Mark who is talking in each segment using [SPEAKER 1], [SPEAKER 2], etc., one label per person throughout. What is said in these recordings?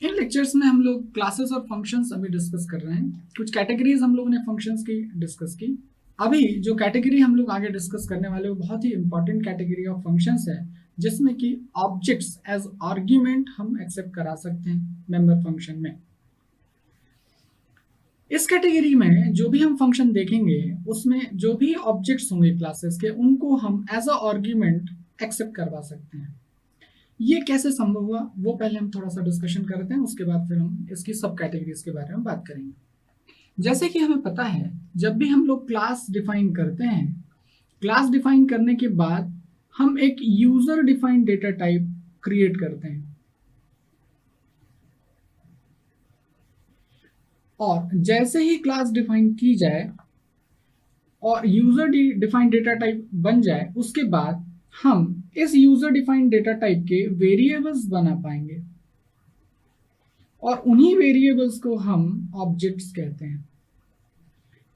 [SPEAKER 1] इन lectures में हम लोग क्लासेस और फंक्शंस अभी डिस्कस कर रहे हैं। कुछ कैटेगरीज हम लोगों ने फंक्शंस की डिस्कस की। अभी जो कैटेगरी हम लोग आगे डिस्कस करने वाले वो बहुत ही इंपॉर्टेंट कैटेगरी ऑफ फंक्शंस है, जिसमें कि ऑब्जेक्ट्स एज आर्ग्यूमेंट हम एक्सेप्ट करा सकते हैं मेंबर फंक्शन में। इस कैटेगरी में जो भी हम फंक्शन देखेंगे उसमें जो भी ऑब्जेक्ट्स होंगे क्लासेस के, उनको हम एज अ आर्ग्यूमेंट एक्सेप्ट करवा सकते हैं। ये कैसे संभव हुआ वो पहले हम थोड़ा सा डिस्कशन करते हैं, उसके बाद फिर हम इसकी सब कैटेगरीज के बारे में बात करेंगे। जैसे कि हमें पता है, जब भी हम लोग क्लास डिफाइन करते हैं, क्लास डिफाइन करने के बाद हम एक user defined data type create करते हैं, और जैसे ही क्लास डिफाइन की जाए और यूजर डिफाइंड डेटा टाइप बन जाए, उसके बाद हम इस यूजर डिफाइंड डेटा टाइप के वेरिएबल्स बना पाएंगे, और उन्हीं वेरिएबल्स को हम ऑब्जेक्ट्स कहते हैं।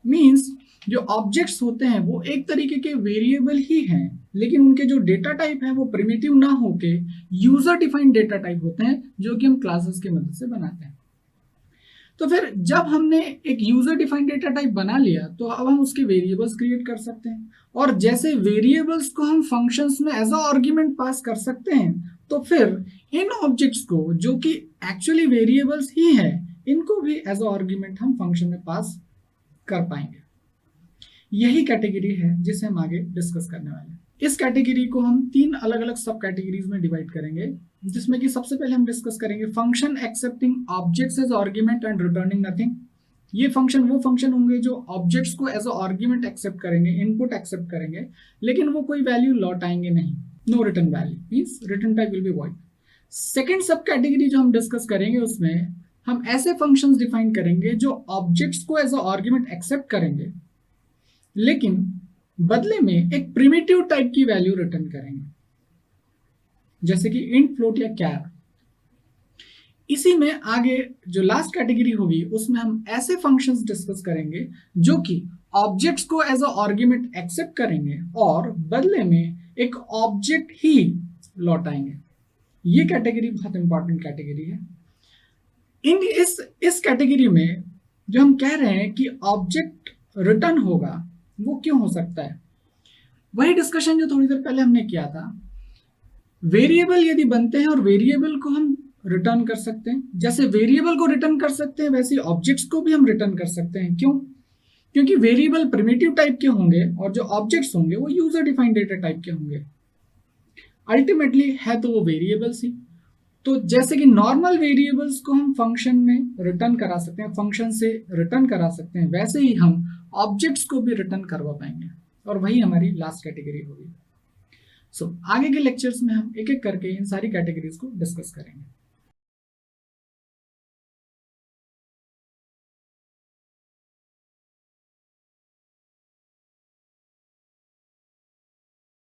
[SPEAKER 1] मींस जो ऑब्जेक्ट्स होते हैं वो एक तरीके के वेरिएबल ही हैं, लेकिन उनके जो डेटा टाइप है वो प्रिमिटिव ना होके यूजर डिफाइंड डेटा टाइप होते हैं, जो कि हम क्लासेस की मदद से बनाते हैं। तो फिर जब हमने एक यूजर डिफाइंड डेटा टाइप बना लिया, तो अब हम उसके वेरिएबल्स क्रिएट कर सकते हैं, और जैसे वेरिएबल्स को हम फंक्शंस में एज अ आर्ग्यूमेंट पास कर सकते हैं, तो फिर इन ऑब्जेक्ट्स को, जो कि एक्चुअली वेरिएबल्स ही है, इनको भी एज अ आर्ग्यूमेंट हम फंक्शन में पास कर पाएंगे। यही कैटेगरी है जिसे हम आगे डिस्कस करने वाले हैं। इस कैटेगरी को हम 3 अलग अलग सब कैटेगरीज में डिवाइड करेंगे, जिसमें कि सबसे पहले हम डिस्कस करेंगे function accepting objects as argument and returning nothing. ये फंक्शन वो फंक्शन होंगे जो ऑब्जेक्ट्स को एज अ आर्ग्यूमेंट एक्सेप्ट करेंगे, इनपुट एक्सेप्ट करेंगे, लेकिन वो कोई वैल्यू लौटाएंगे नहीं। No return value, means return type will be void. Second subcategory जो हम डिस्कस करेंगे, उसमें हम ऐसे फंक्शंस डिफाइन करेंगे जो ऑब्जेक्ट्स को एज अ आर्ग्यूमेंट एक्सेप्ट करेंगे, लेकिन बदले में एक प्रिमिटिव टाइप की वैल्यू रिटर्न करेंगे, जैसे कि इंट, फ्लोट या कैर। इसी में आगे जो लास्ट कैटेगरी होगी, उसमें हम ऐसे फंक्शंस डिस्कस करेंगे जो कि ऑब्जेक्ट्स को एज अ आर्ग्यूमेंट एक्सेप्ट करेंगे और बदले में एक ऑब्जेक्ट ही लौटाएंगे। ये कैटेगरी बहुत इंपॉर्टेंट कैटेगरी है। इस कैटेगरी में जो हम कह रहे हैं कि ऑब्जेक्ट रिटर्न होगा, वो क्यों हो सकता है? वही डिस्कशन जो थोड़ी देर पहले हमने किया था। वेरिएबल यदि बनते हैं और वेरिएबल को हम रिटर्न कर सकते हैं, जैसे वेरिएबल को रिटर्न कर सकते हैं, वैसे ऑब्जेक्ट्स को भी हम रिटर्न कर सकते हैं। क्यों? क्योंकि वेरिएबल प्रिमिटिव टाइप के होंगे और जो ऑब्जेक्ट्स होंगे वो यूजर डिफाइंड डेटा टाइप के होंगे। अल्टीमेटली है तो वो वेरिएबल्स ही। तो जैसे कि नॉर्मल वेरिएबल्स को हम फंक्शन में रिटर्न करा सकते हैं, फंक्शन से रिटर्न करा सकते हैं, वैसे ही हम ऑब्जेक्ट्स को भी रिटर्न करवा पाएंगे, और वही हमारी लास्ट कैटेगरी होगी। सो आगे के लेक्चर्स में हम एक एक करके इन सारी कैटेगरीज को डिस्कस करेंगे।